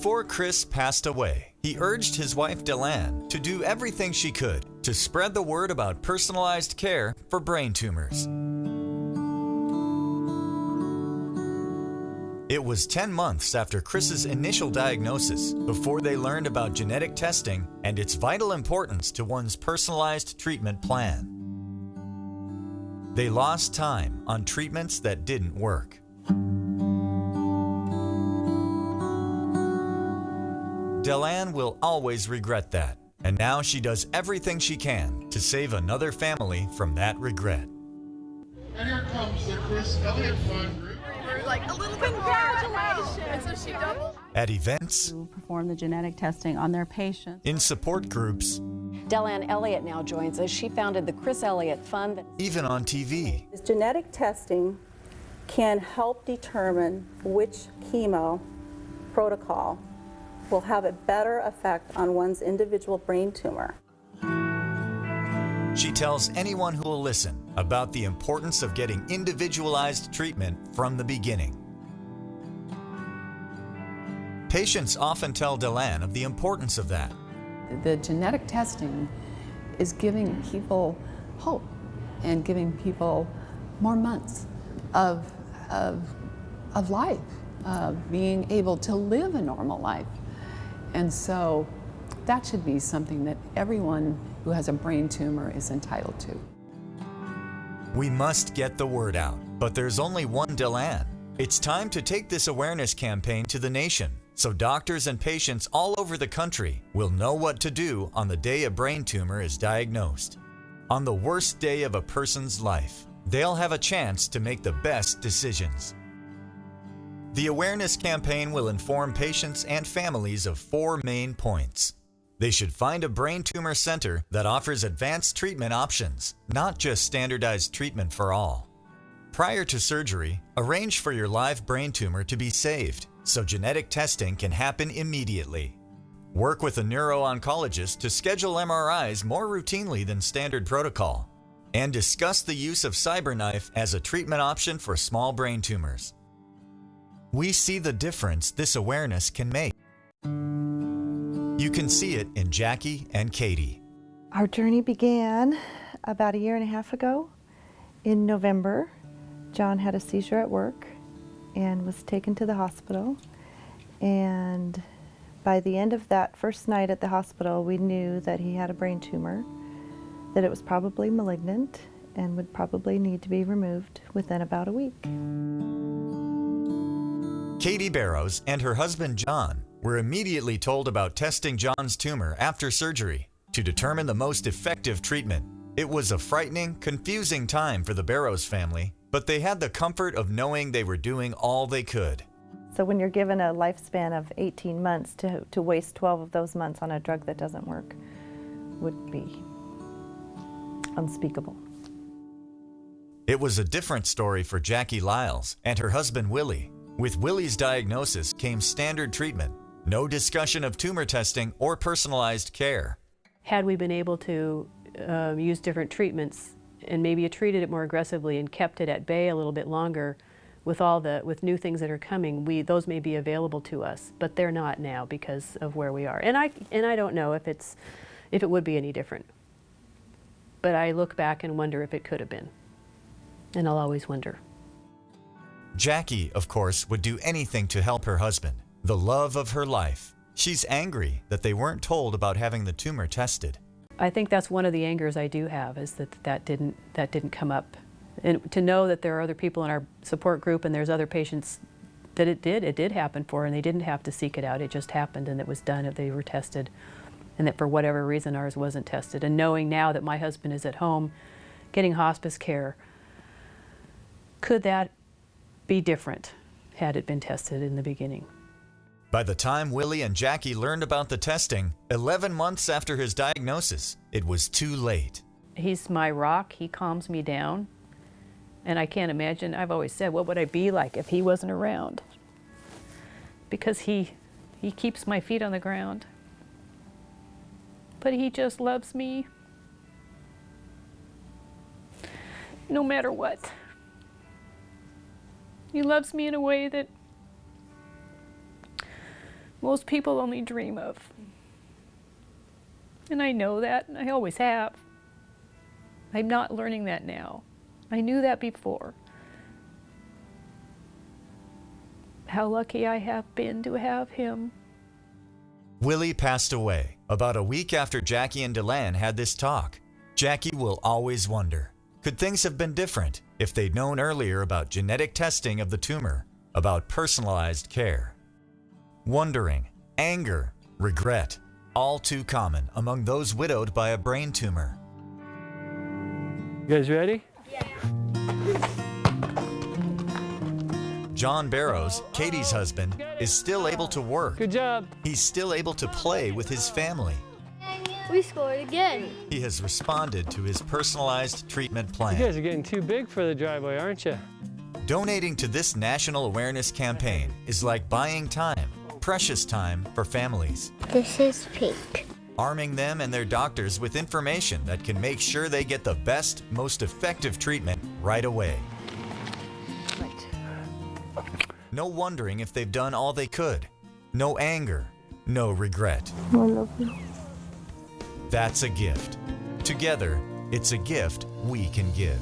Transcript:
Before Chris passed away, he urged his wife Dellann to do everything she could to spread the word about personalized care for brain tumors. It was 10 months after Chris's initial diagnosis before they learned about genetic testing and its vital importance to one's personalized treatment plan. They lost time on treatments that didn't work. Dellann will always regret that, and now she does everything she can to save another family from that regret. And here comes the Chris Elliott Fund Group. We're like a little bit congratulations. And so she doubled. At events, To perform the genetic testing on their patients. in support groups, Dellann Elliott now joins us. She founded the Chris Elliott Fund. even on TV. This genetic testing can help determine which chemo protocol will have a better effect on one's individual brain tumor. She tells anyone who will listen about the importance of getting individualized treatment from the beginning. Patients often tell Dellann of the importance of that. The genetic testing is giving people hope and giving people more months of life, of being able to live a normal life. And so that should be something that everyone who has a brain tumor is entitled to. We must get the word out, but there's only one Dellann. It's time to take this awareness campaign to the nation, so doctors and patients all over the country will know what to do on the day a brain tumor is diagnosed. On the worst day of a person's life, they'll have a chance to make the best decisions. The awareness campaign will inform patients and families of 4 main points. They should find a brain tumor center that offers advanced treatment options, not just standardized treatment for all. Prior to surgery, arrange for your live brain tumor to be saved so genetic testing can happen immediately. Work with a neuro-oncologist to schedule MRIs more routinely than standard protocol. And discuss the use of CyberKnife as a treatment option for small brain tumors. We see the difference this awareness can make. You can see it in Jackie and Katie. Our journey began about 1.5 years ago. In November, John had a seizure at work and was taken to the hospital. And by the end of that first night at the hospital, we knew that he had a brain tumor, that it was probably malignant and would probably need to be removed within about a week. Katie Barrows and her husband John were immediately told about testing John's tumor after surgery to determine the most effective treatment. It was a frightening, confusing time for the Barrows family, but they had the comfort of knowing they were doing all they could. So when you're given a lifespan of 18 months, to waste 12 of those months on a drug that doesn't work would be unspeakable. It was a different story for Jackie Lyles and her husband Willie. With Willie's diagnosis came standard treatment, no discussion of tumor testing or personalized care. Had we been able to use different treatments and maybe treated it more aggressively and kept it at bay a little bit longer, with new things that are coming, those may be available to us, but they're not now because of where we are. And I don't know if it would be any different. But I look back and wonder if it could have been. And I'll always wonder. Jackie, of course, would do anything to help her husband, the love of her life. She's angry that they weren't told about having the tumor tested. I think that's one of the angers I do have, is that didn't come up. And to know that there are other people in our support group and there's other patients that it did happen for, and they didn't have to seek it out. It just happened and it was done, if they were tested, and that for whatever reason ours wasn't tested. And knowing now that my husband is at home getting hospice care, could that be different had it been tested in the beginning? By the time Willie and Jackie learned about the testing, 11 months after his diagnosis, it was too late. He's my rock. He calms me down. And I can't imagine, I've always said, what would I be like if he wasn't around? Because he keeps my feet on the ground. But he just loves me no matter what. He loves me in a way that most people only dream of. And I know that, and I always have. I'm not learning that now. I knew that before. How lucky I have been to have him. Willie passed away about a week after Jackie and Dellann had this talk. Jackie will always wonder, could things have been different if they'd known earlier about genetic testing of the tumor, about personalized care? Wondering, anger, regret, all too common among those widowed by a brain tumor. You guys ready? John Barrows, Katie's husband, is still able to work. Good job. He's still able to play with his family. We scored again. He has responded to his personalized treatment plan. You guys are getting too big for the driveway, aren't you? Donating to this national awareness campaign is like buying time, precious time for families. This is pink. Arming them and their doctors with information that can make sure they get the best, most effective treatment right away. No wondering if they've done all they could. No anger, no regret. I love you. That's a gift. Together, it's a gift we can give.